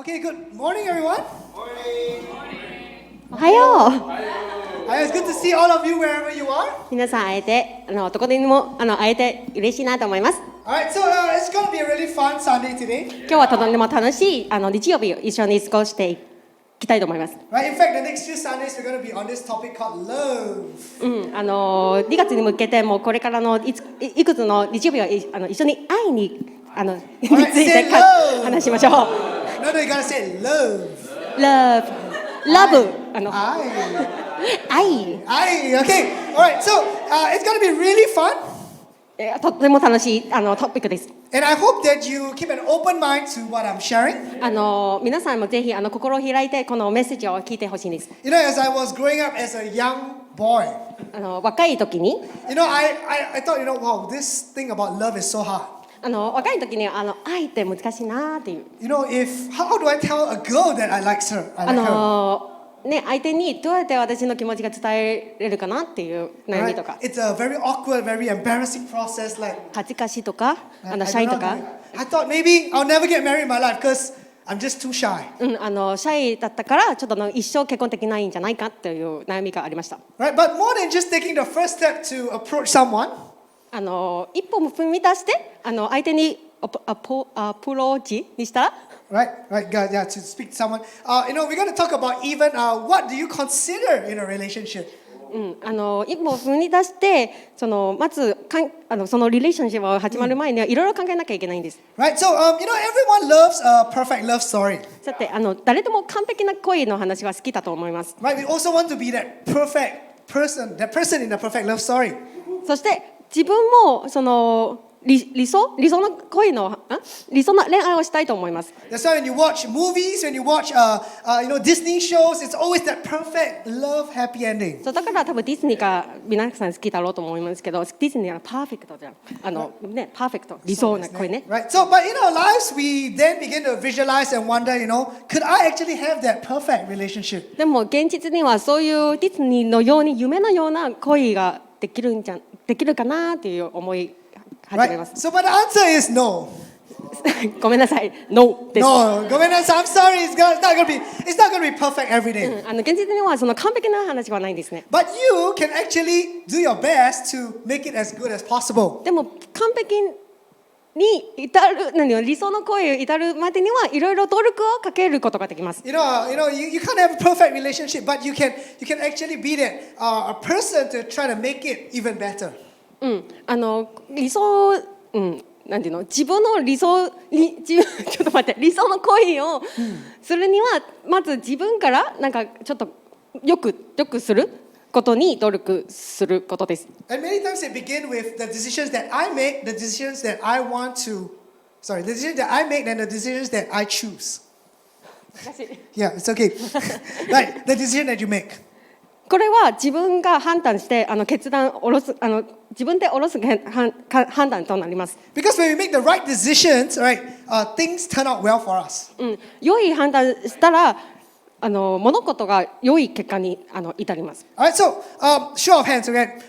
Okay, good morning, everyone. おはよう。It's good to see all of you wherever you are. 皆さん会えて、どこでも会えて嬉しいなと思います。Alright, so it's going to be a really fun Sunday today. 今日はとても楽しい日曜日を一緒に過ごしていきたいと思います。Right, in fact, the next few Sundays we're going to be on this topic called love. 2月に向けてもうこれからのいくつの日曜日を一緒に愛にについて話しましょう。No, you gotta say love. Love, love. Ai. Okay. Alright, so it's going to be really fun. とても楽しいトピックです。And I hope that you keep an open mind to what I'm sharing. 皆さんもぜひ心を開いてこのメッセージを聞いてほしいです。You know, as I was growing up as a young boy, 若い時に、I thought, wow, this thing about love is so hard. 若い時に愛って難しいなっていう。How do I tell a girl that I like her? 相手にどうやって私の気持ちが伝えれるかなっていう悩みとか。It's a very awkward, very embarrassing process. Like 恥ずかしいとか、シャイとか。I thought maybe I'll never get married in my life because I'm just too shy. シャイだったからちょっと一生結婚できないんじゃないかっていう悩みがありました。Right, but more than just taking the first step to approach someone. 一歩も踏み出して相手にアプローチにしたら。Right, yeah, to speak to someone. We're going to talk about even what do you consider in a relationship. 一歩踏み出してまずそのリレーションシップが始まる前にはいろいろ考えなきゃいけないんです。Right, so everyone loves a perfect love story. さて誰でも完璧な恋の話は好きだと思います。Right, we also want to be that perfect person, that person in the perfect love story. そして自分も理想の恋の理想の恋愛をしたいと思います。That's why when you watch movies, when you watch Disney shows, it's always that perfect love happy ending. そうだから多分ディズニーが皆さん好きだろうと思いますけど、ディズニーはパーフェクトじゃん。パーフェクト理想な恋ね。Right. So, but in our lives, we then begin to visualize and wonder, could I actually have that perfect relationship? でも現実にはそういうディズニーのように夢のような恋ができるかなっていう思い。Right. So, but the answer is no. ごめんなさい、No です。No, ごめんなさい。I'm sorry. It's not going to be perfect every day. 現実にはその完璧な話はないんですね。But you can actually do your best to make it as good as possible. でも完璧に至る理想の恋に至るまでにはいろいろ努力をかけることができます。You can't have a perfect relationship, but you can actually be that a person to try to make it even better. 理想、なんていうの、自分の理想にちょっと待って、理想の恋をするにはまず自分からちょっとよくすることに努力することです。And many times it begins with the decisions that I make, the decisions that I make, and the decisions that I choose. Yeah, it's okay. Right, the decision that you make. これは自分が判断して決断を下ろす自分で下ろす判断となります。Because when we make the right decisions, right, things turn out well for us. 良い判断したら物事が良い結果に至ります。Alright, so show of hands, okay?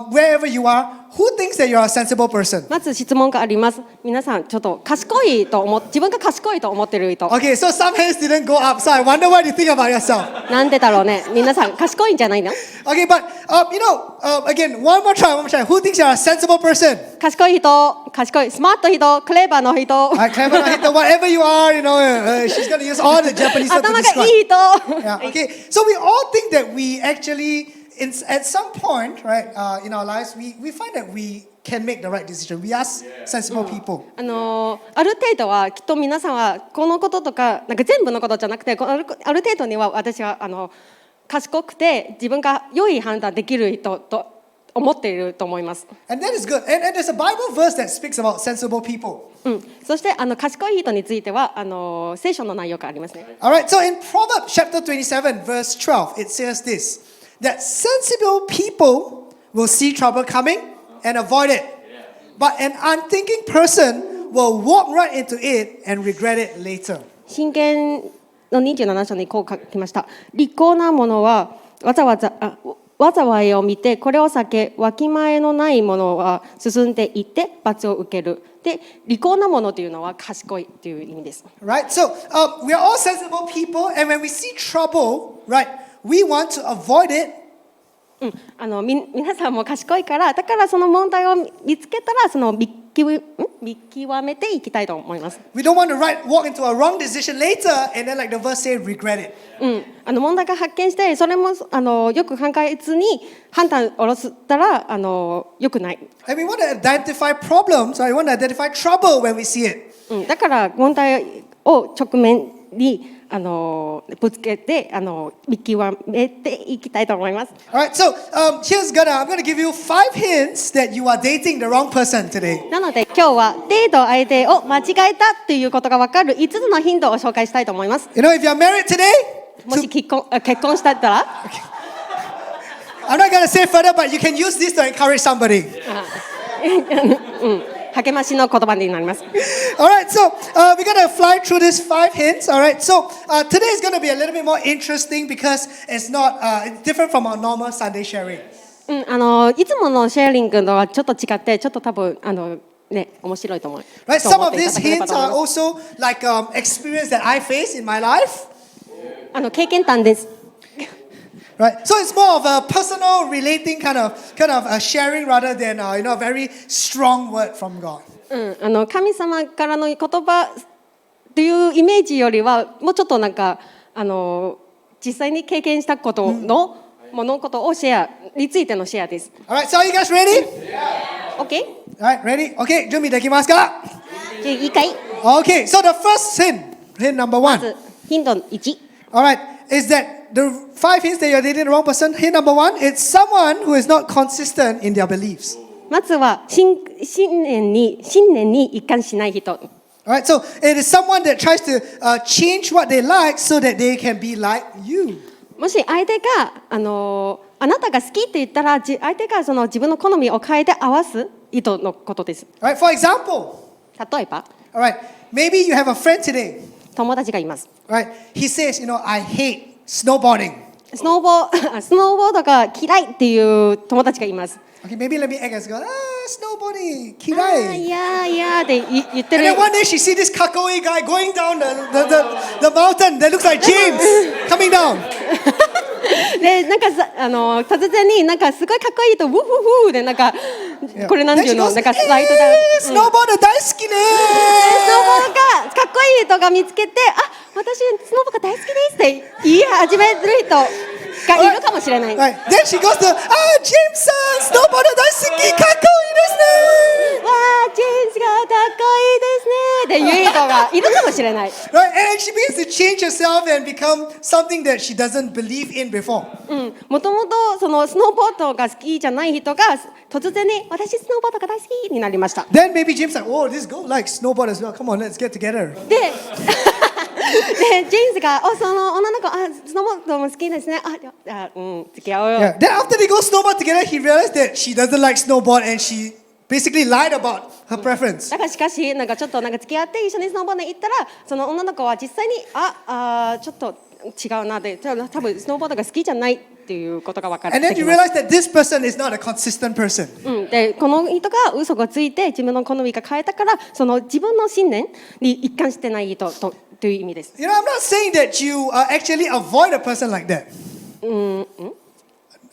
Wherever you are, who thinks that you are a sensible person? まず質問があります。皆さんちょっと自分が賢いと思っている人。Okay, so some hands didn't go up, so I wonder what you think about yourself. なんでだろうね。皆さん賢いんじゃないの？ Okay, but again, one more try. Who thinks you are a sensible person? 賢い、スマート人、クレバーの人。Clever人, whatever you are, she's going to use all the Japanese words to 頭 describe. がいい人。Yeah, okay, so we all think that we actually, at some point, right, in our lives, we find that we can make the right decision. We are sensible people. ある程度はきっと皆さんはこのこととか全部のことじゃなくてある程度には私は賢くて自分が良い判断できる人と思っていると思います。And that is good. And there's a Bible verse that speaks about sensible people. そして賢い人については聖書の内容がありますね。Alright, so in Proverbs chapter 27, verse 12, it says this, that sensible people will see trouble coming and avoid it. But an unthinking person will walk right into it and regret it later. 箴言の27章にこう書きました。利口な者はわざわざ災いを見てこれを避け、わきまえのないものは進んでいって罰を受ける。で、利口なものというのは賢いという意味です。Right? So we are all sensible people, and when we see trouble, right, we want to avoid it. 皆さんも賢いから、だからその問題を見つけたらその見極めていきたいと思います。We don't want to walk into a wrong decision later, and then like the verse says, regret it. 問題が発見して、それもよく考えずに判断を下ろしたらよくない。And we want to identify problems, or we want to identify trouble when we see it. だから問題を直面にぶつけて見極めていきたいと思います。Alright, so I'm going to give you 5 hints that you are dating the wrong person today. なので今日はデート相手を間違えたということが分かる5つのヒントを紹介したいと思います。You know, if you're married today, もし結婚したらI'm not going to say further, but you can use this to encourage somebody. 励ましの言葉になります。Alright, so we're going to fly through these 5 hints. Alright, so today is going to be a little bit more interesting because it's not it's different from our normal Sunday sharing. いつものシェアリングとはちょっと違って、ちょっと多分面白いと思う。Right, some of these hints are also like experience that I face in my life. 経験談です。Right, so it's more of a personal, relating kind of sharing rather than a very strong word from God. 神様からの言葉っていうイメージよりはもうちょっと実際に経験したことの物事をシェアについてのシェアです。Alright, so are you guys ready? Okay? Alright, ready? Okay, 準備できますか？いいかい？ Okay, so the first hint number 1. まずヒント1。Alright, is that the 5 hints that you're dating the wrong person? Hint number 1, it's someone who is not consistent in their beliefs. まずは信念に一貫しない人。Alright, so it is someone that tries to change what they like so that they can be like you. もし相手があなたが好きって言ったら、相手がその自分の好みを変えて合わす意図のことです。Alright, for example, 例えば、alright, maybe you have a friend today. 友達がいます。Alright, he says, I hate snowboarding. スノーボードが嫌いっていう友達がいます。Okay, maybe let me act as God. Snowboarding, kirai. いやって言ってる。And then one day she see this kakoi guy going down the mountain that looks like James coming down. で突然にすごいかっこいいとウフフでこれなんていうのスライドだ。スノーボード大好きね。スノーボードがかっこいい人が見つけて、私スノーボード大好きですって言い始める人がいるかもしれない。Right. Then she goes to, James さん、スノーボード大好き、かっこいいですね。わあ、ジェームスがかっこいいですねっていう人がいるかもしれない。Right, and she begins to change herself and become something that she doesn't believe in before. もともとそのスノーボードが好きじゃない人が突然に私スノーボードが大好きになりました。Then maybe James like, oh, this girl likes snowboard as well. Come on, let's get together. で、ジェームズがその女の子スノーボードも好きですね。付き合おうよ。Yeah. Then after they go snowboard together, he realized that she doesn't like snowboard and she basically lied about her preference. だからしかしちょっと付き合って一緒にスノーボードに行ったら、その女の子は実際にちょっと違うなで、多分スノーボードが好きじゃないっていうことが分かってきます。And then you realize that this person is not a consistent person. でこの人が嘘がついて自分の好みが変えたから、その自分の信念に一貫してない人という意味です。I'm not saying that you actually avoid a person like that.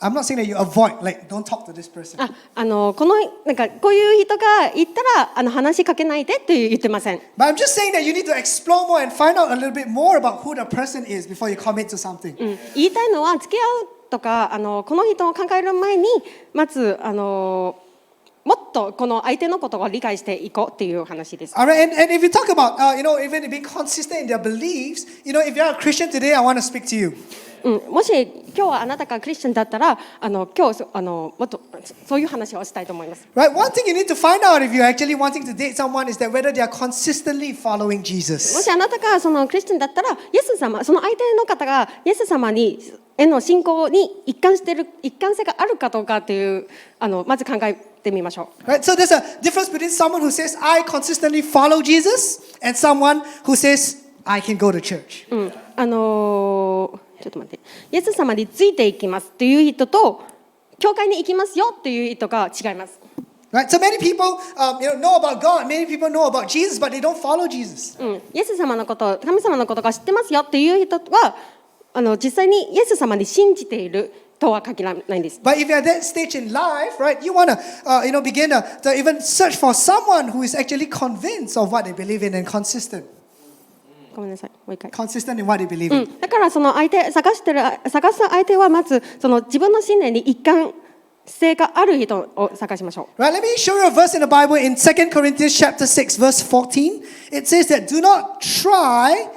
I'm not saying that you avoid, like, don't talk to this person. このこういう人がいったら話しかけないでって言ってません。But I'm just saying that you need to explore more and find out a little bit more about who the person is before you commit to something. 言いたいのは付き合うとかこの人を考える前にまずもっとこの相手のことを理解していこうっていう話です。Alright, and if you talk about, even being consistent in their beliefs, if you're a Christian today, I want to speak to you. もし今日はあなたがクリスチャンだったら今日もっとそういう話をしたいと思います。Right, one thing you need to find out if you're actually wanting to date someone is that whether they are consistently following Jesus. もしあなたがそのクリスチャンだったら、イエス様、その相手の方がイエス様への信仰に一貫性があるかどうかっていうまず考えてみましょう。Right, so there's a difference between someone who says I consistently follow Jesus and someone who says I can go to church. ちょっと待って、イエス様についていきますっていう人と教会に行きますよっていう人が違います。Right? So many people know about God, many people know about Jesus, but they don't follow Jesus. イエス様のこと、神様のことが知ってますよっていう人は実際にイエス様に信じているとは限らないんです。But if you're at that stage in life, right, you want to begin to even search for someone who is actually convinced of what they believe in and consistent. ごめんなさい、もう一回。Consistent in what they believe in. だからその探す相手はまずその自分の信念に一貫性がある人を探しましょう。Right, let me show you a verse in the Bible in 2 Corinthians chapter 6 verse 14. It says that do not try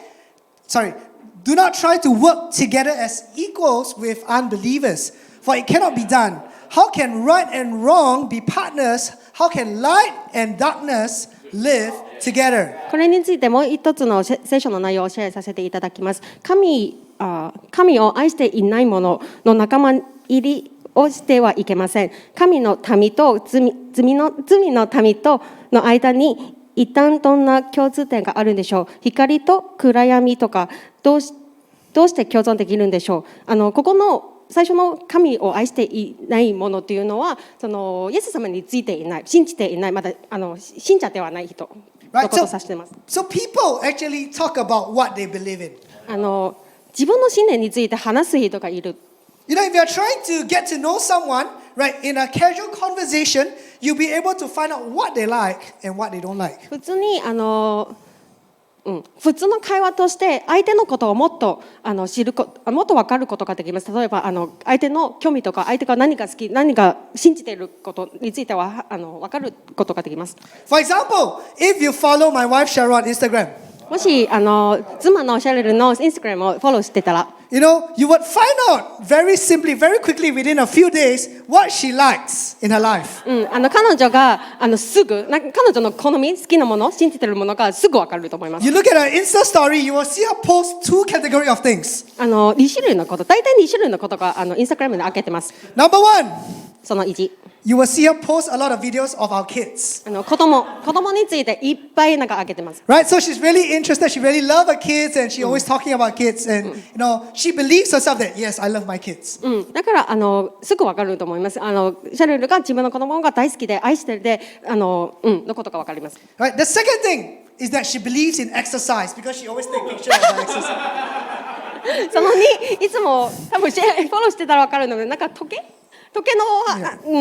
to work together as equals with unbelievers, for it cannot be done. How can right and wrong be partners? How can light and darkness live together? これについてもう一つの聖書の内容をシェアさせていただきます。神を愛していない者の仲間入りをしてはいけません。神の民と罪の民との間に一旦どんな共通点があるんでしょう。光と暗闇とかどうして共存できるんでしょう。ここの最初の神を愛していないものというのはそのイエス様についていない、信じていない、まだ信者ではない人のことを指しています。So people actually talk about what they believe in. 自分の信念について話す人がいる。You know, if you're trying to get to know someone, right, in a casual conversation, you'll be able to find out what they like and what they don't like. 普通に普通の会話として相手のことをもっともっと分かることができます。例えば相手の興味とか相手が何が好き、何が信じていることについては分かることができます。For example, if you follow my wife Cheryl on Instagram, もし妻のシャレルのインスタグラムをフォローしてたら、you would find out very simply, very quickly within a few days what she likes in her life. 彼女がすぐ彼女の好み、好きなもの、信じているものがすぐ分かると思います。You look at her Insta story, you will see her post two categories of things. 2種類のこと、大体2種類のことがインスタグラムで開けてます。Number one, その1。You will see her post a lot of videos of our kids. 子供についていっぱい開けてます。Right, so she's really interested. She really loves her kids, and she's always talking about kids. And she believes herself that yes, I love my kids. だからすぐ分かると思います。シャルルが自分の子供が大好きで愛してるでのことが分かります。Right, the second thing is that she believes in exercise because she always takes pictures of her exercise. その2、いつも多分フォローしてたら分かるので、時計の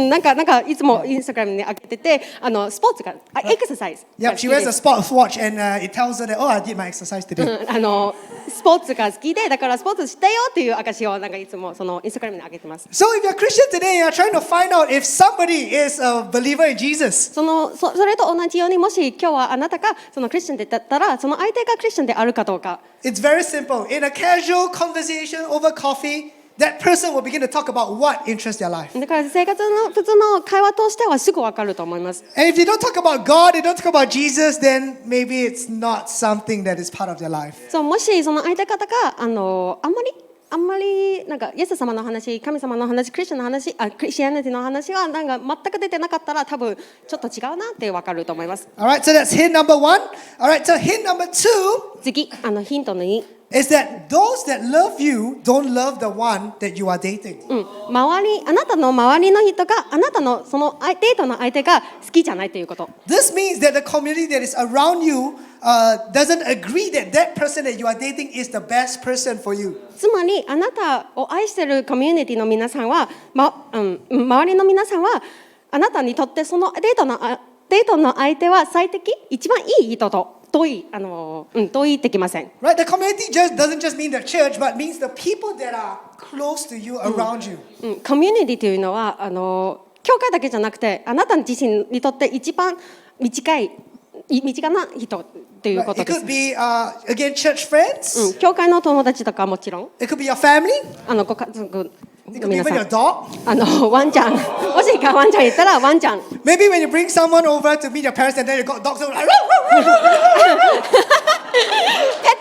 なんかいつもインスタグラムに上げててスポーツがエクササイズ。Yep, she wears a sports watch and it tells her that I did my exercise today. スポーツが好きで、だからスポーツしたよっていう証をいつもそのインスタグラムに上げてます。So if you're a Christian today, you're trying to find out if somebody is a believer in Jesus. それと同じように、もし今日はあなたがそのクリスチャンだったら、その相手がクリスチャンであるかどうか。It's very simple. In a casual conversation over coffee,that person will begin to talk about what interests their life. だから生活の普通の会話としてはすぐ分かると思います。And if they don't talk about God, they don't talk about Jesus, then maybe it's not something that is part of their life. そう、もしその相手方があんまりイエス様の話、神様の話、クリスチャンの話、クリスチャニティの話が全く出てなかったら、多分ちょっと違うなって分かると思います。Alright, so that's hint number one. Alright, so hint number two. 次、ヒントの2。Is that those that love you don't love the one that you are dating. あなたの周りの人があなたのそのデートの相手が好きじゃないということ。This means that the community that is around you doesn't agree that that person that you are dating is the best person for you. つまりあなたを愛しているコミュニティの皆さんは、周りの皆さんはあなたにとってそのデートの相手は最適、一番いい人と遠いできません。Right, the community doesn't just mean the church, but means the people that are close to you, around you. コミュニティというのは教会だけじゃなくて、あなた自身にとって一番身近な人ということです。It could be again church friends. 教会の友達とかもちろん。It could be your family. ご家族。 It could be even your dog. ワンちゃん、もししがワンちゃんいたらワンちゃん。Maybe when you bring someone over to meet your parents and then you got dogs over. ペッ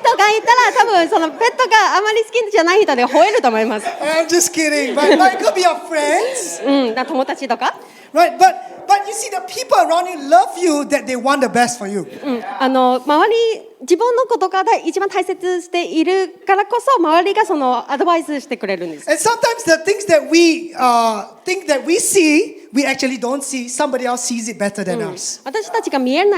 トがいたら多分そのペットがあまり好きじゃない人で吠えると思います。I'm just kidding. But it could be your friends. 友達とか。Right? But you see, the people around you love you that they want the best for you. 周り自分のことが一番大切しているからこそ周りがそのアドバイスしてくれるんです。And sometimes the things that we think that we see, we actually don't see. Somebody else sees it better than us. 私たちが見えて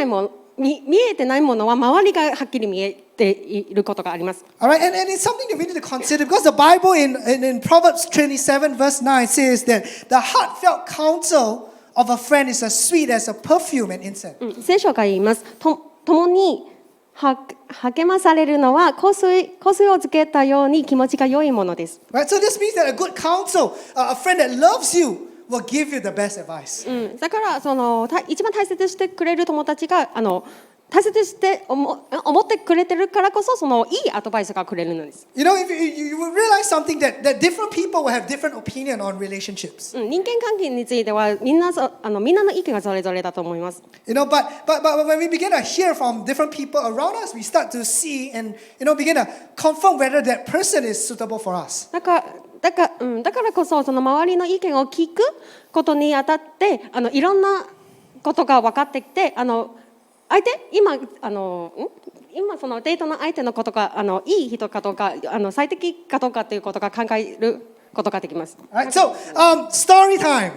ないものは周りがはっきり見えていることがあります。All right, and it's something that we need to consider because the Bible in Proverbs 27 verse 9 says that the heartfelt counsel of a friend is as sweet as a perfume and incense. 聖書が言います。共に励まされるのは香水をつけたように気持ちが良いものです。Right, so this means that a good counsel, a friend that loves you, will give you the best advice. だからその一番大切にしてくれる友達が大切にして思ってくれてるからこそそのいいアドバイスがくれるのです。You know, if you will realize something that different people will have different opinion on relationships. 人間関係についてはみんなの意見がそれぞれだと思います。You know, but when we begin to hear from different people around us, we start to see and begin to confirm whether that person is suitable for us. だからこそその周りの意見を聞くことにあたっていろんなことが分かってきて今そのデートの相手のことがいい人かどうか最適かどうかということが考えることができます。Alright, so story time.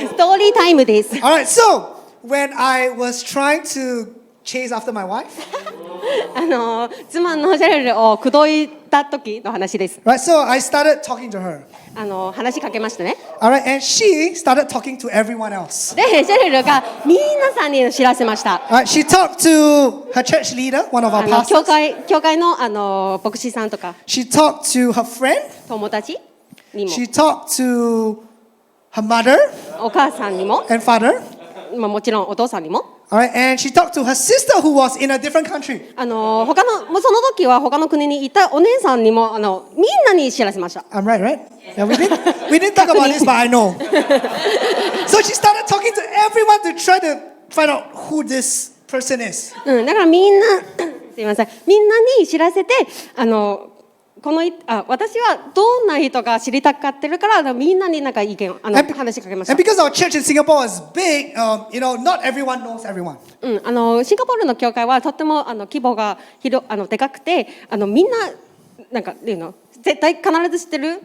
ストーリータイムです。Alright, so when I was trying to chase after my wife, 妻のジェレルを口説いた時の話です。right? So I started talking to her. 話しかけましたね。Alright, and she started talking to everyone else. でジェレルが皆さんに知らせました。Alright, she talked to her church leader, one of our pastors. 教会の牧師さんとか She talked to her friend. 友達にも She talked to her mother お母さんにも and father. もちろんお父さんにも Alright, and she talked to her sister who was in a different country. もうその時は他の国にいたお姉さんにもみんなに知らせました。I'm right, right? Yeah, we didn't talk about this, but I know. So she started talking to everyone to try to find out who this person is. だからみんなすいませんみんなに知らせて私はどんな人が知りたがってるからみんなになんか意見話しかけました。And because our church in Singapore is big, not everyone knows everyone. シンガポールの教会はとっても規模がでかくてみんななんか絶対必ず知ってる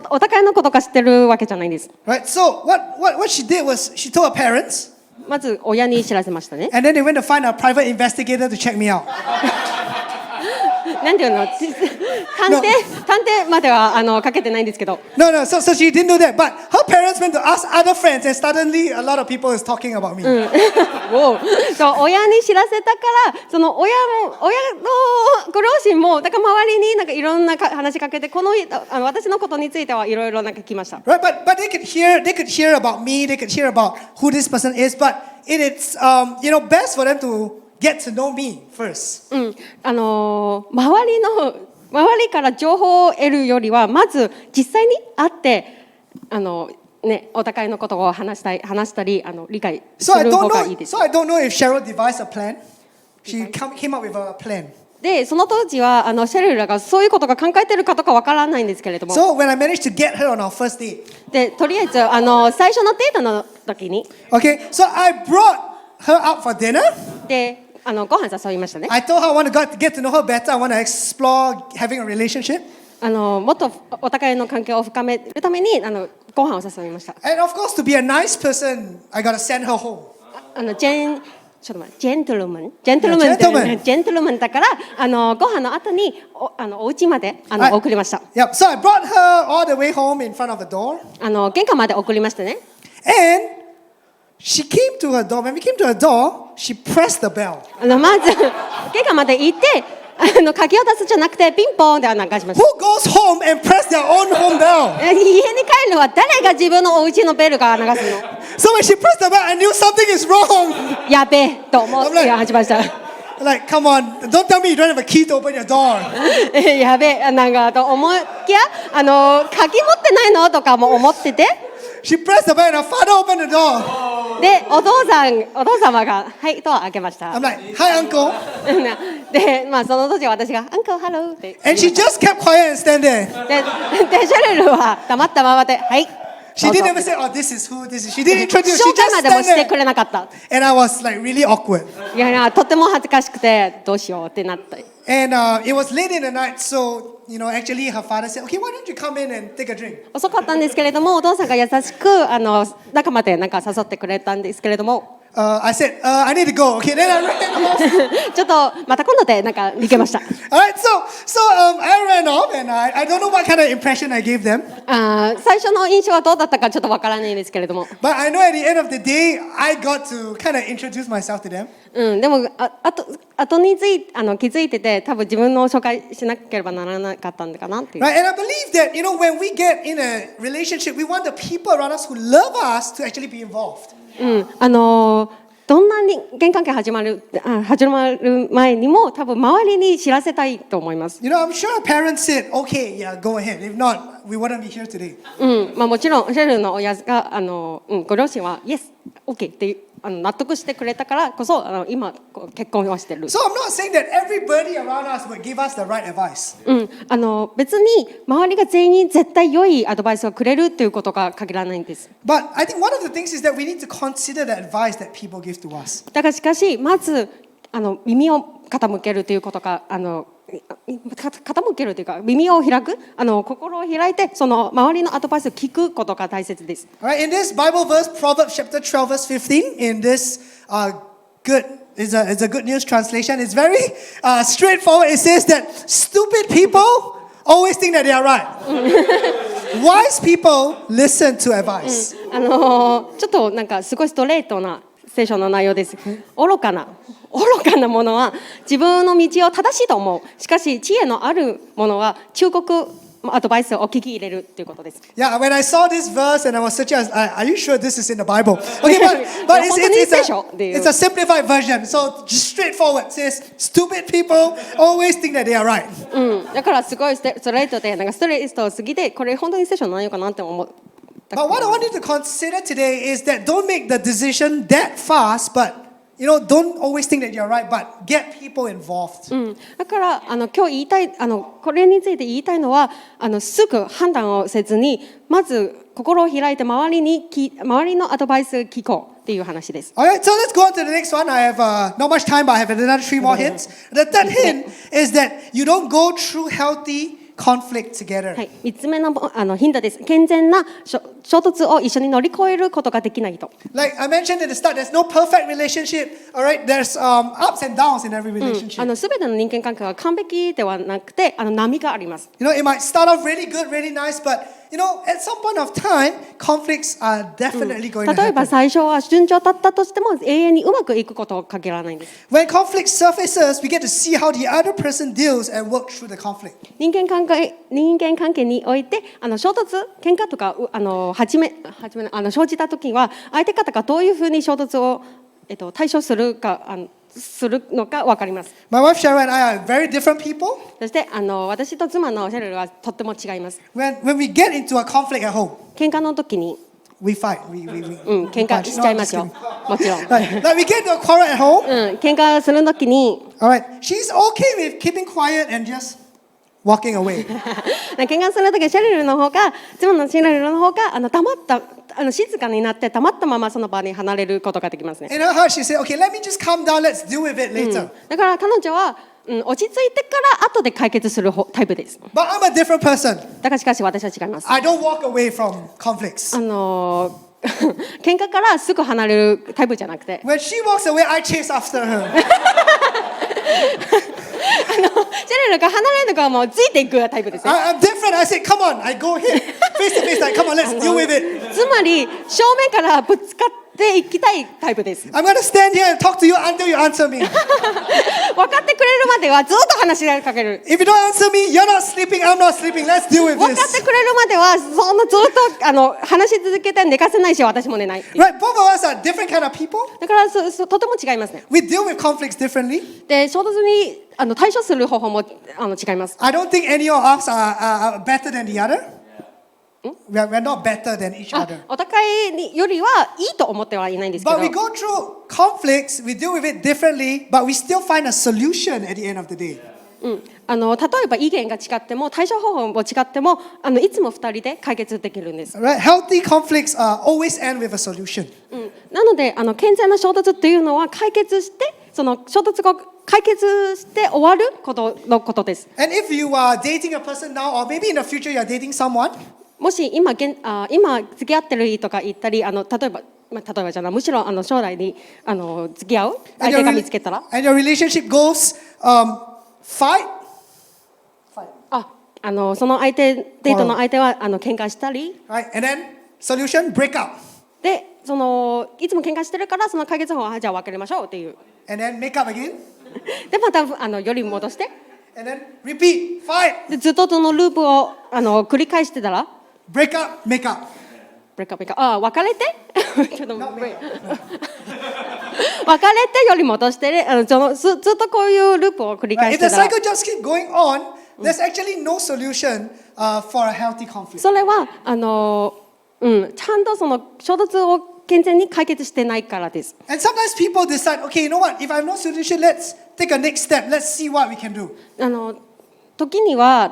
お互いのことが知ってるわけじゃないんです。Right. So what she did was she told her parents. まず親に知らせましたね。And then they went to find a private investigator to check me out. なんていうの探偵まではかけてないんですけど。No, so she didn't do that. But her parents went to ask other friends, and suddenly a lot of people is talking about me. そう親に知らせたからその親のご両親もだから周りになんかいろんな話しかけて私のことについてはいろいろなんか聞きました。Right, but they could hear about me, they could hear about who this person is, but it's best for them to get to know me first. 周りから情報を得るよりはまず実際に会ってお互いのことを話したり理解する方がいいです。So I don't know if Cheryl devised a plan. She came up with a plan. でその当時はシェリルがそういうことが考えてるかとかわからないんですけれども。So when I managed to get her on our first date. でとりあえず最初のデートの時に。Okay, so I brought her out for dinner. でご飯誘いましたね。I told her I want to get to know her better. I want to explore having a relationship. もっとお互いの関係を深めるためにご飯を誘いました。And of course, to be a nice person, I got to send her home. ちょっと待って、ジェントルマンだからご飯の後にお家まで送りました。Yep. So I brought her all the way home in front of the door. 玄関まで送りましたね。And she came to her door. When we came to her door, she pressed the bell. まず玄関まで行って鍵を出すじゃなくてピンポンで鳴らしました。Who goes home and press their own home bell? 家に帰るのは誰が自分のお家のベルが鳴らすの？ So when she pressed the bell, I knew something is wrong. やべえと思って始まりました。Like, come on, don't tell me you don't have a key to open your door. やべえなんかと思いきや鍵持ってないのとかも思ってて。She pressed the button and her father opened the door. でお父様がはいドア開けました。I'm like, hi, uncle. でまあその時私が Uncle hello って。And she just kept quiet and stand there. でシェルルは黙ったままではい。She didn't even say, oh, this is who, this is. She didn't introduce. 紹 She 介 just までも stand して there. くれなかった。And I was like really awkward. いやとっても恥ずかしくてどうしようってなった。And it was late in the night, so actually her father said, okay, why don't you come in and take a drink? 遅かったんですけれども、お父さんが優しく中までなんか誘ってくれたんですけれども。I said, I need to go. Okay, then I ran off. ちょっとまた今度でなんか逃げました。Alright, so I ran off, and I don't know what kind of impression I gave them. 最初の印象はどうだったかちょっとわからないんですけれども。But I know at the end of the day, I got to kind of introduce myself to them. でも後に気づいてて多分自分の紹介しなければならなかったんだかなっていう。Right, and I believe that when we get in a relationship, we want the people around us who love us to actually be involved. どんな人間関係始まる前にも多分周りに知らせたいと思います。I'm sure our parents said, okay, yeah, go ahead. If not, we wouldn't be here today. まあもちろんシェルの親がご両親は Yes, OK って納得してくれたからこそ今結婚をしてる。So I'm not saying that everybody around us would give us the right advice. 別に周りが全員絶対良いアドバイスをくれるっていうことが限らないんです。But I think one of the things is that we need to consider the advice that people give to us. だからしかしまず耳を傾けるということが傾けるというか耳を開く心を開いてその周りのアドバイスを聞くことが大切です。Alright, in this Bible verse, Proverbs chapter 12 verse 15, in this it's a good news translation. It's very straightforward. It says that stupid people always think that they are right. Wise people listen to advice. ちょっとなんかすごいストレートな聖書の内容です。愚かなものは自分の道を正しいと思う。しかし知恵のあるものは忠告アドバイスを聞き入れるということです。Yeah, when I saw this verse and I was searching, are you sure this is in the Bible? Okay, but it's a simplified version. So just straightforward. It says, stupid people always think that they are right. だからすごいストレートでなんかストレートすぎてこれ本当に聖書の内容かなって思う。But what I want you to consider today is that don't make the decision that fast, but don't always think that you're right, but get people involved. だから今日言いたいこれについて言いたいのはすぐ判断をせずにまず心を開いて周りのアドバイスを聞こうっていう話です。Alright, so let's go on to the next one. I have not much time, but I have another 3 more hints. The third hint is that you don't go through healthy conflict together. はい、3つ目のヒントです。健全な衝突を一緒に乗り越えることができない人。Like I mentioned at the start, there's no perfect relationship. Alright, there's ups and downs in every relationship. すべての人間関係は完璧ではなくて波があります。It might start off really good, really nice, but at some point of time, conflicts are definitely going to happen. 例えば最初は順調だったとしても永遠にうまくいくことを限らないんです。When conflict surfaces, we get to see how the other person deals and work through the conflict. 人間関係において衝突、喧嘩とか生じたときは相手方がどういうふうに衝突を対処するのか分かります。My wife Sharon and I are very different people. そして私と妻のシェルルはとっても違います。When we get into a conflict at home, 喧嘩の時にwe fight. We 喧嘩しちゃいますよ。もちろん。Like we get into a quarrel at home. 喧嘩する時に。Alright, she's okay with keeping quiet and just walking away. 喧嘩する時シェルルの方が妻のシェルルの方が黙った静かになって黙ったままその場に離れることができますね。In her heart, she said, "Okay, let me just calm down. Let's deal with it later." だから彼女は落ち着いてから後で解決するタイプです。But I'm a different person. だからしかし私は違います。I don't walk away from conflicts. 喧嘩からすぐ離れるタイプじゃなくて。When she walks away, I chase after her. シェルルが離れるのがもうついていくタイプですね。I'm different. I say, "Come on." I go here, face to face. Like, "Come on, let's deal with it." つまり正面からぶつかっていきたいタイプです。I'm gonna stand here and talk to you until you answer me. 分かってくれるまではずっと話しかける。If you don't answer me, you're not sleeping. I'm not sleeping. Let's deal with 分かっ this. てくれるまではそんなずっと話し続けて寝かせないし私も寝ない。Right? Both of us are different kind of people. だからとても違いますね。We deal with conflicts differently. で衝突に対処する方法も違います。I don't think any of us are better than the other. We're not better than each other. お互いによりはいいと思ってはいないんですけど。 But we go through conflicts, we deal with it differently, but we still find a solution at the end of the day. 例えば意見が違っても対処方法も違ってもいつも2人で解決できるんです。Right? Healthy conflicts always end with a solution. なので健全な衝突っていうのは解決してその衝突が解決して終わることのことです。And if you are dating a person now, or maybe in the future you are dating someone, もし今付き合ってるとか言ったり例えばじゃないむしろ将来に付き合う相手が見つけたら and your relationship goes fight. そのデートの相手は喧嘩したり、Right? And then solution, break up. でいつも喧嘩してるからその解決法はじゃあ別れましょうっていう。And then make up again. でまたより戻して。And then repeat, fight. でずっとそのループを繰り返してたら。Break up, make up. break up 別れてちょっと別れてより戻してずっとこういうループを繰り返してたら。If the cycle just keep going on, there's actually no solution for a healthy conflict. それはちゃんとその衝突を健全に解決してないからです。And sometimes people decide, okay, you know what? If I have no solution, let's take a next step. Let's see what we can do. 時には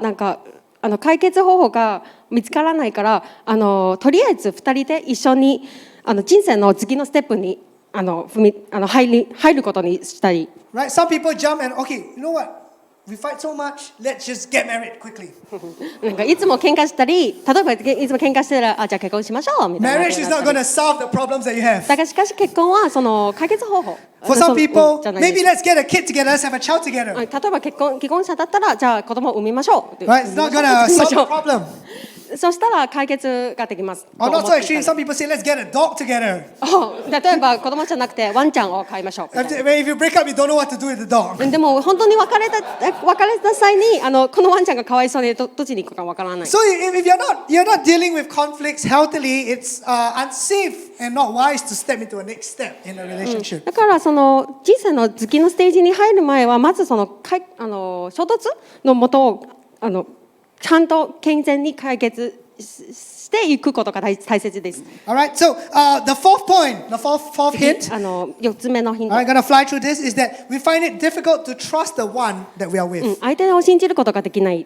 解決方法が見つからないからとりあえず2人で一緒に人生の次のステップに入ることにしたい。Right? Some people jump and okay, you know what? We fight so much. Let's just get married quickly. いつも喧嘩したり、例えばいつも喧嘩してたらじゃあ結婚しましょうみたいな。Marriage is not going to solve the problems that you have. だからしかし結婚はその解決方法。For some people, maybe let's get a kid together. Let's have a child together. 例えば既婚者だったらじゃあ子供を産みましょう。Right? It's not going to solve the problem. そしたら解決ができます。Or not so extreme. Some people say, let's get a dog together. 例えば子供じゃなくてワンちゃんを飼いましょう。If you break up, you don't know what to do with the dog. でも本当に別れた際にこのワンちゃんがかわいそうでどっちに行くかわからない。So if you're not dealing with conflicts healthily, it's unsafe and not wise to step into a next step in a relationship. だからその人生の次のステージに入る前はまずその衝突のもとをちゃんと健全に解決していくことが大切です。Alright, so the fourth point, the fourth hint. 4つ目のヒント。I'm gonna fly through this. Is that we find it difficult to trust the one that we are with. 相手を信じることができない。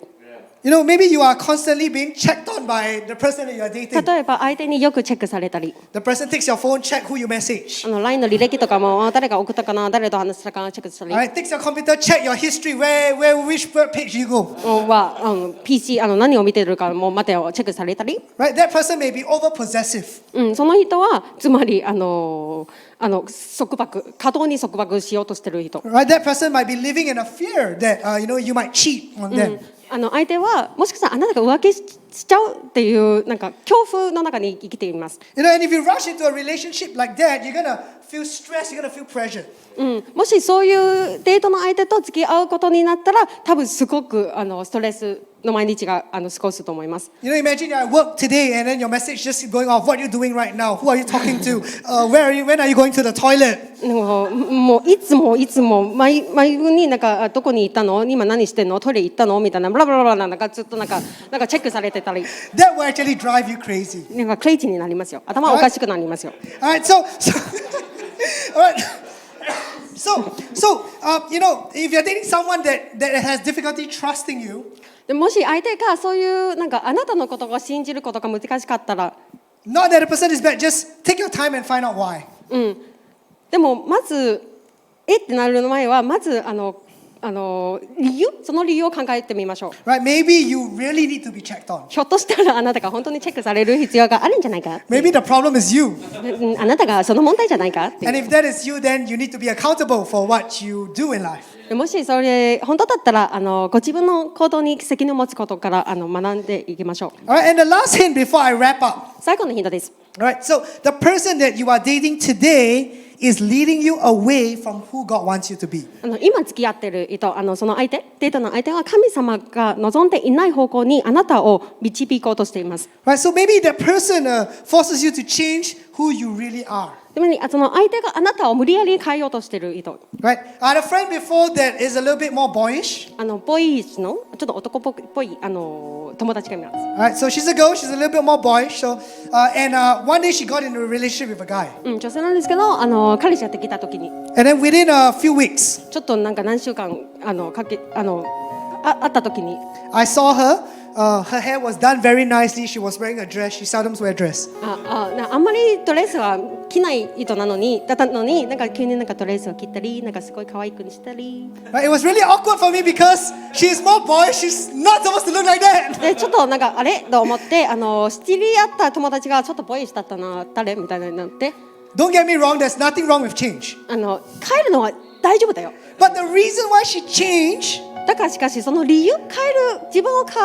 You know, maybe you are constantly being checked on by the person that you are dating. 例えば相手によくチェックされたり。The person takes your phone, check who you message. LINE の履歴とかも誰が送ったかな、誰と話したかチェックしたり。Alright, takes your computer, check your history, which web page you go. PC 何を見てるかも待てをチェックされたり。Right, that person may be over possessive. その人はつまり過当に束縛しようとしてる人。Right, that person might be living in a fear that you might cheat on them. 相手はもしかしたらあなたが浮気しちゃうっていう恐怖の中に生きています。You know, and if you rush into a relationship like that, you're gonna feel stress, you're gonna feel pressure. もしそういうデートの相手と付き合うことになったら、多分すごくストレスの毎日が過ごすと思います。You know, imagine you're at work today and then your message just going off. What are you doing right now? Who are you talking to? Where are you? When are you going to the toilet? もういつも毎分にどこに行ったの？今何してんの？トイレ行ったの？みたいなブラブラブラずっとチェックされてたり。That will actually drive you crazy. クレイジーになりますよ。頭おかしくなりますよ。Alright, so alright. So, you know, if you're dating someone that has difficulty trusting you, もし相手がそういうあなたのことを信じることが難しかったら、not that the person is bad, just take your time and find out why. でもまずってなる前はまずその理由を考えてみましょう。Right? Maybe you really need to be checked on. ひょっとしたらあなたが本当にチェックされる必要があるんじゃないか。Maybe the problem is you. あなたがその問題じゃないか。And if that is you, then you need to be accountable for what you do in life. もしそれ本当だったらご自分の行動に責任を持つことから学んでいきましょう。Alright, and the last hint before I wrap up. 最後のヒントです。Alright, so the person that you are dating today is leading you away from who God wants you to be. 今付き合っている人、そのデートの相手は神様が望んでいない方向にあなたを導こうとしています。Right, so maybe that person forces you to change who you really are. つまりその相手があなたを無理やり変えようとしている人。Right? I had a friend before that is a little bit more boyish. ボーイッシュのちょっと男っぽい友達がいます。Right? So she's a girl, she's a little bit more boyish. So, one day she got into a relationship with a guy. 女性なんですけど、彼氏ができた時に、And then within a few weeks, ちょっとなんか何週間会った時に、I saw her. Her hair was done very nicely. She was wearing a dress. She seldom wears a dress. あんまりドレスは着ない人だったのに、なんか急になんかドレスを着たり、なんかすごい可愛くにしたり。Right? It was really awkward for me because she's more boyish. She's not supposed to look like that. でちょっとなんかあれと思って、知り合った友達がちょっとボーイッシュだったな、誰みたいになって。Don't get me wrong. There's nothing wrong with change. 変えるのは大丈夫だよ。But the reason why she changed. だからしかしその理由自分を変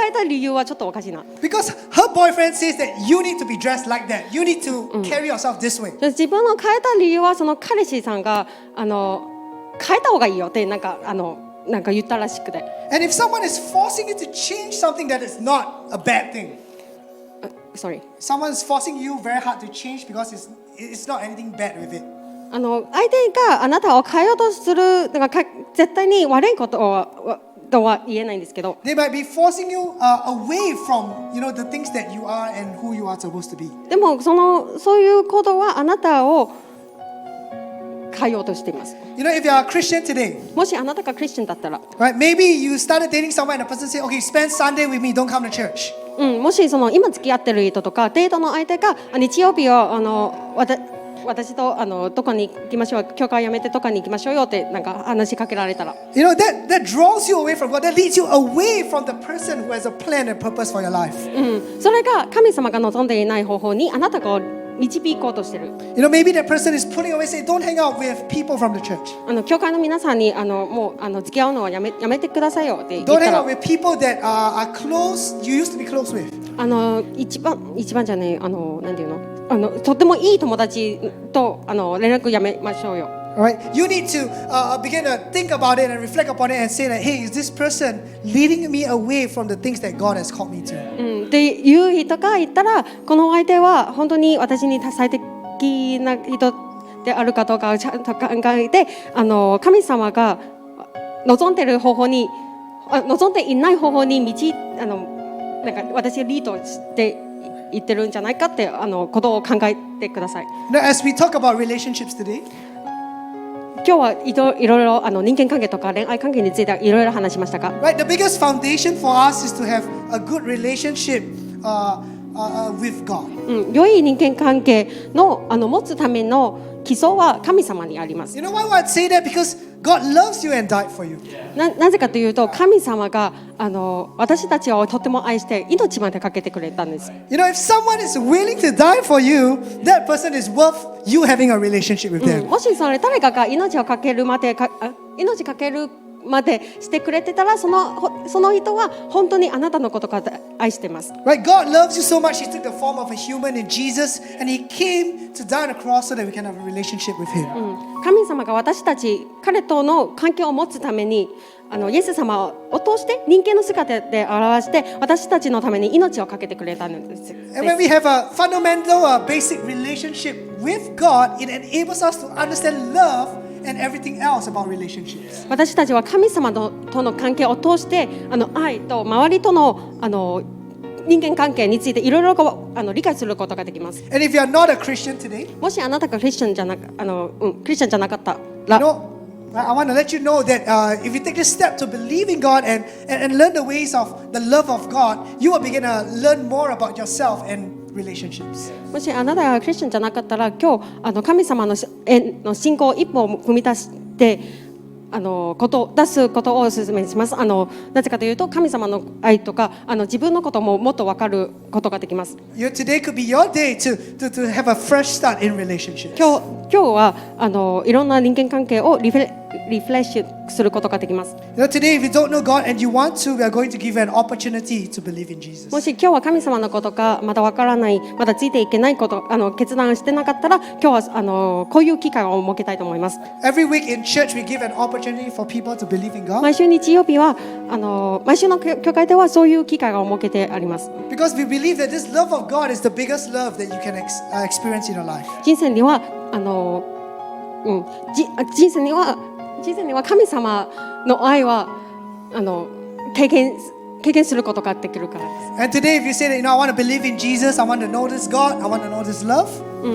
えた理由はちょっとおかしいな。Because her boyfriend says that you need to be dressed like that. You need to carry yourself this way. 自分を変えた理由はその彼氏さんが変えた方がいいよってなんか言ったらしくて。And if someone is forcing you to change something that is not a bad thing. Sorry. Someone is forcing you very hard to change because it's not anything bad with it. 相手があなたを変えようとする絶対に悪いこととは言えないんですけど。They might be forcing you away from, the things that you are and who you are supposed to be. でもそういうことはあなたを変えようとしています。If you are a Christian today, もしあなたがクリスチャンだったら、right? Maybe you started dating someone and the person said, "Okay, spend Sunday with me. Don't come to church." もし今付き合ってる人とかデートの相手が日曜日を私とどこに行きましょう、教会やめてどこに行きましょうよってなんか話しかけられたら、that draws you away from God. That leads you away from the person who has a plan and purpose for your life. それが神様が望んでいない方法にあなたが導こうとしてる。Maybe that person is pulling away, saying, "Don't hang out with people from the church." 教会の皆さんにもう付き合うのはやめてくださいよって言ったら。Don't hang out with people that are close. You used to be close with. 一番じゃねえなんていうのとってもいい友達と連絡やめましょうよ。Alright, you need to begin to think about it and reflect upon it and say that, hey, is this person leading me away from the things that God has called me to? っていう人が言ったら、この相手は本当に私に最適な人であるかどうかをちゃんと考えて、神様が望んでいない方法になんか私がリードして言ってるんじゃないかってことを考えてください。Now, as we talk about relationships today, 今日はいろいろ人間関係とか恋愛関係についていろいろ話しましたが、right? The biggest foundation for us is to have a good relationship with God. 良い人間関係の持つための基礎は神様にあります。You know why I'd say that? Because God loves you and died for you. なぜかというと、神様が私たちをとても愛して命までかけてくれたんです。If someone is willing to die for you, that person is worth you having a relationship with them. もし誰かが命かけるまでしてくれてたら、その人は本当にあなたのことが愛しています。Right? God loves you so much, He took the form of a human in Jesus, and He came to die on the cross so that we can have a relationship with Him. 神様が彼との関係を持つために、イエス様を通して人間の姿で表して私たちのために命をかけてくれたんです。And when we have a fundamental, basic relationship with God, it enables us to understand love and everything else about relationships. 私たちは神様との関係を通して愛と周りとの人間関係についていろいろ理解することができます。And if you are not a Christian today, もしあなたがクリスチャンじゃなかったら、I want to let you know that if you take this step to believe in God and learn the ways of the love of God, you will begin to learn more about yourself and relationships. もしあなたがクリスチャンじゃなかったら、今日神様の信仰を一歩踏み出して出すことをお勧めします。なぜかというと、神様の愛とか自分のことももっと分かることができます。Today could be your day to have a fresh start in relationships. 今日はいろんな人間関係をリフレリフレッシュすることができます。Today, if you don't know God and you want to, we are going to give you an opportunity to believe in Jesus. もし今日は神様のことがまだわからない、まだついていけないこと、決断してなかったら、今日はこういう機会を設けたいと思います。Every week in church, we give an opportunity for people to believe in God. 毎週日曜日は毎週の教会ではそういう機会が設けてあります。Because we believe that this love of God is the biggest love that you can experience in your life. 人生には人生には神様の愛は経験することができるからです。And today, if you say that, I want to believe in Jesus, I want to know this God, I want to know this love.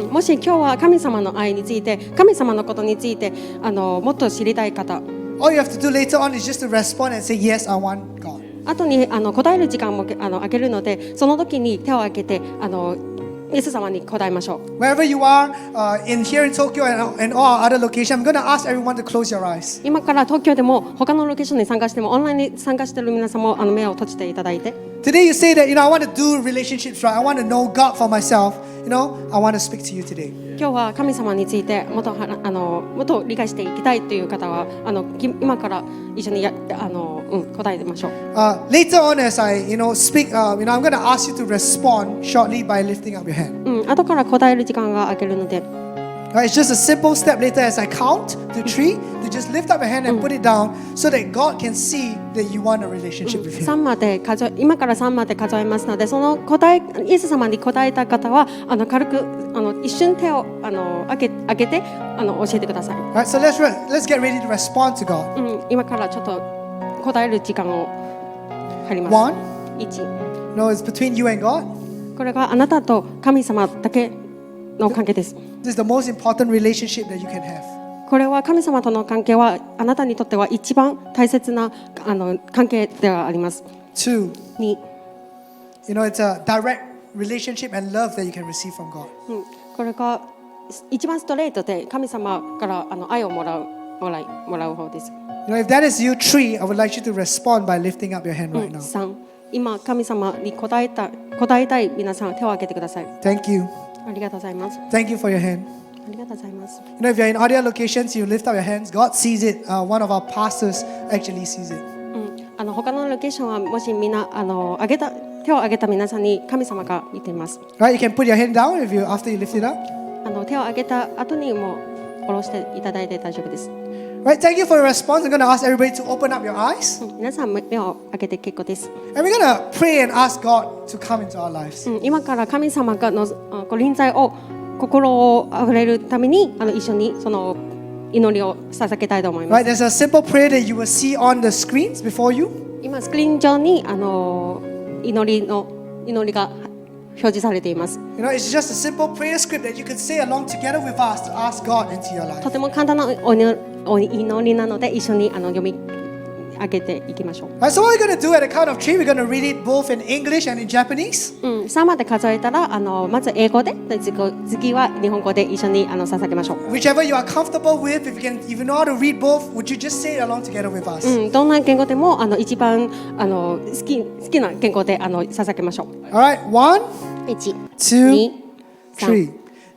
もし今日は神様の愛について、神様のことについてもっと知りたい方、All you have to do later on is just to respond and say, yes, I want God. 後に答える時間もあげるので、その時に手を挙げてイエス様に答えましょう。 Wherever you are, here in Tokyo and all other locations, I'm going to ask everyone to close your eyes. 今から東京でも他のロケーションに参加しても、オンラインに参加している皆さんも目を閉じていただいて。Today you say that, I want to do relationships right. I want to know God for myself. I want to speak to you today. 今日は神様についてもっと理解していきたいという方は今から一緒に答えてみましょう。Later on as I speak, I'm going to ask you to respond shortly by lifting up your hand. 後から答える時間があげるので。It's just a simple step later as I count to 3 to just lift up your hand and put it down so that God can see that you want a relationship with Him. 今から3まで数えますので、そのイエス様に答えた方は軽く一瞬手を上げて教えてください。Right, so let's get ready to respond to God. 今からちょっと答える時間を入ります。1、No, it's between you and God. これがあなたと神様だけの関係です。This is the most important relationship that you can have. これは神様との関係はあなたにとっては一番大切な関係ではあります。2, 2、it's a direct relationship and love that you can receive from God. これが一番ストレートで神様から愛をもらう方です。If that is you, 3, I would like you to respond by lifting up your hand right now. 3、今神様に答えたい皆さん手を挙げてください。Thank you. ありがとうございます。Thank you for your hand. ありがとうございます。If you're in other locations, you lift up your hands. God sees it. One of our pastors actually sees it. 他のロケーションはもしみんな手を挙げた皆さんに神様が見ています。Right, you can put your hand down after you lift it up. 手を挙げた後にも下ろしていただいて大丈夫です。Right, thank you for your response. I'm going to ask everybody to open up your eyes. 皆さん目を開けて結構です。And we're going to pray and ask God to come into our lives. 今から神様がの臨在を心をあふれるために一緒にその祈りを捧げたいと思います。Right, there's a simple prayer that you will see on the screens before you. 今スクリーン上に祈りが表示されています。It's just a simple prayer script that you can say along together with us to ask God into your life. とても簡単なお祈りなので一緒に読み上げていきましょう。Right, so what we're going to do at the count of 3, we're going to read it both in English and in Japanese. 3まで数えたらまず英語で、次は日本語で一緒に捧げましょう。Whichever you are comfortable with, if you know how to read both, would you just say it along together with us? どんな言語でも一番好きな言語で捧げましょう。Alright, 1, 1、 2, 2、 3.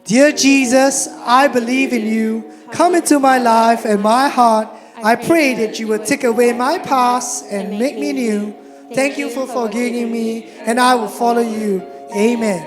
Dear Jesus, I believe in you. Come into my life and my heart. I pray that you will take away my past and make me new. Thank you for forgiving me, and I will follow you. Amen.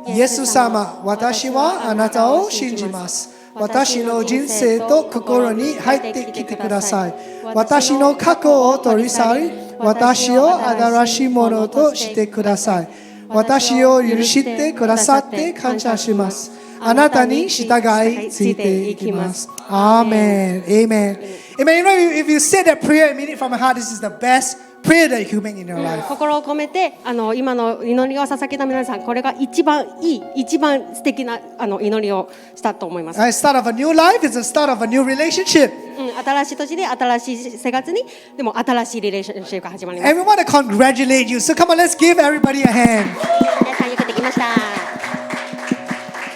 イエス様、私はあなたを信じます。私の人生と心に入ってきてください。私の過去を取り去り、私を新しいものとしてください。私を許してくださって感謝します。あなたに従いついていきます。Amen. Amen. Amen. If you say that prayer immediately from your heart, this is the best prayer that you can make in your life. 心を込めて今の祈りを捧げた皆さん、これが一番いい、一番素敵な祈りをしたと思います。Start of a new life is the start of a new relationship. 新しい年で新しい生活にでも新しいリレーションシップが始まります。And we want to congratulate you. So come on, let's give everybody a hand. 皆さんよくできました。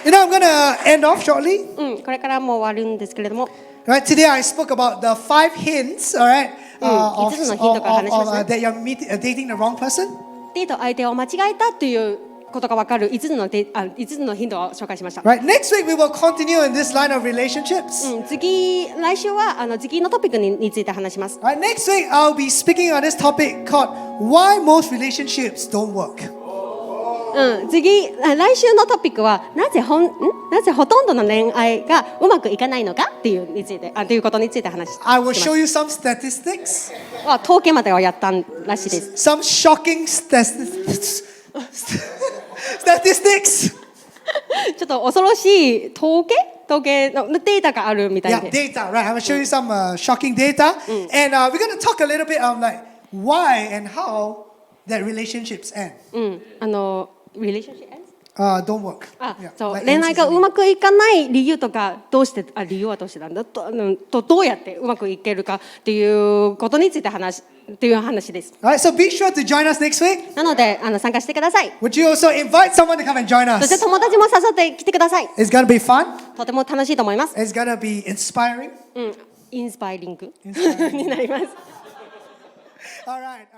I'm going to end off shortly. これからもう終わるんですけれども。Right, today I spoke about the 5 hints, all right,5つのヒントから話しました。that you're dating the wrong person. デート相手を間違えたということがわかる5つのヒントを紹介しました。Right, next week we will continue in this line of relationships. 来週は次のトピックについて話します。Right, next week I'll be speaking on this topic called Why Most Relationships Don't Work. 来週のトピックはなぜほとんどの恋愛がうまくいかないのかっていうことについて話します。I will show you some statistics. 統計まではやったらしいです。Some shocking statistics. ちょっと恐ろしい統計のデータがあるみたい Yeah, で。data, right? I will show you some shocking data. And we're going to talk a little bit on like why and how that relationships end. relationship ends? Don't work. そう、 Like 恋愛が ends うまくいかない理由とか理由はどうしてなんだどうやってうまくいけるかっていうことについて話です。 Alright, so be sure to join us next week. なので参加してください。 Would you also invite someone to come and join そして us? 友達も誘ってきてください。 It's going to be fun. とても楽しいと思います。 It's going to be inspiring. インスパイリング Inspiring. になります。Alright, alright.